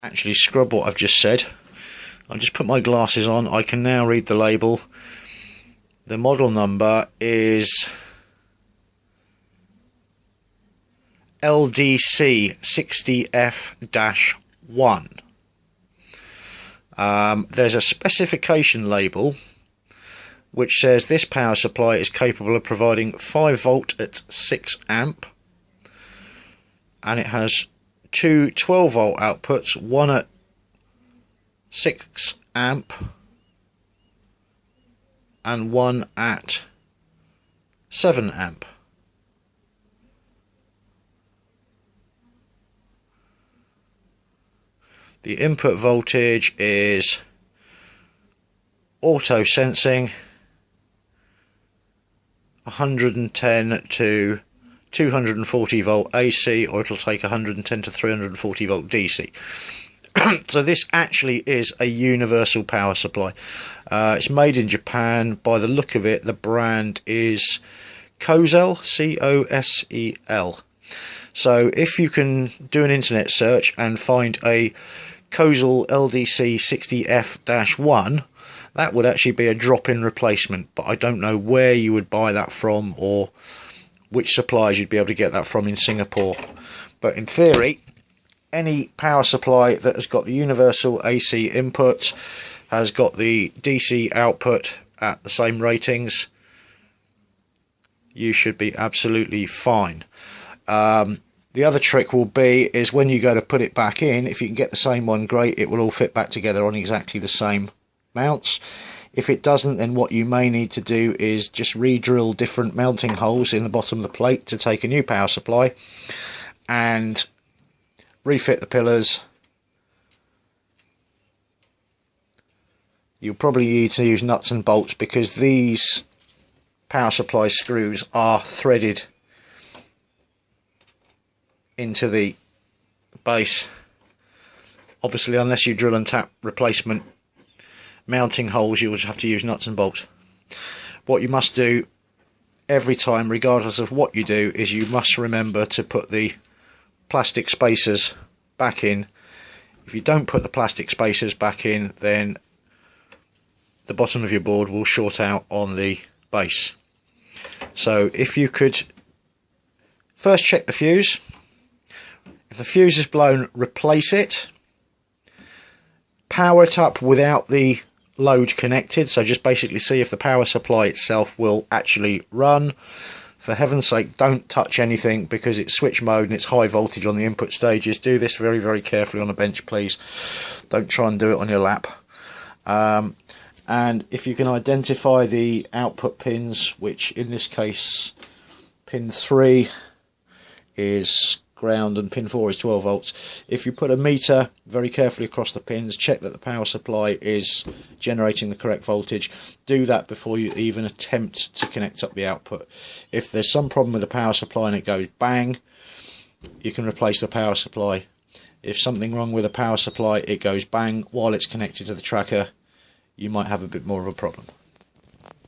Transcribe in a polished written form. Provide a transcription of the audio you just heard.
Actually scrub what I've just said. I'll just put my glasses on. I can now read the label. The model number is LDC 60F-1. There's a specification label which says this power supply is capable of providing 5 volt at 6 amp, and it has two 12 volt outputs, one at 6 amp and one at 7 amp. The input voltage is auto sensing 110 to 240 volt AC, or it'll take 110 to 340 volt DC. So this actually is a universal power supply. It's made in Japan. By the look of it, the brand is Cosel, C-O-S-E-L. So if you can do an internet search and find a Cosel LDC 60F-1, that would actually be a drop-in replacement, but I don't know where you would buy that from or which suppliers you'd be able to get that from in Singapore. But in theory, any power supply that has got the universal AC input, has got the DC output at the same ratings, you should be absolutely fine. The other trick will be is when you go to put it back in, if you can get the same one, great, it will all fit back together on exactly the same mounts. If it doesn't, then what you may need to do is just re-drill different mounting holes in the bottom of the plate to take a new power supply and refit the pillars. You'll probably need to use nuts and bolts because these power supply screws are threaded into the base. Obviously, unless you drill and tap replacement mounting holes, you will have to use nuts and bolts. What you must do every time, regardless of what you do, is you must remember to put the plastic spacers back in. If you don't put the plastic spacers back in, then the bottom of your board will short out on the base. So if you could first check the fuse. If the fuse is blown, replace it. Power it up without the load connected, so just basically see if the power supply itself will actually run. For heaven's sake, don't touch anything because it's switch mode and it's high voltage on the input stages. Do this very, very carefully on a bench, please. Don't try and do it on your lap. And if you can identify the output pins, which in this case pin 3 is ground and pin 4 is 12 volts. If you put a meter very carefully across the pins, check that the power supply is generating the correct voltage. Do that before you even attempt to connect up the output. If there's some problem with the power supply and it goes bang, you can replace the power supply. If something wrong with the power supply, it goes bang while it's connected to the tracker, you might have a bit more of a problem.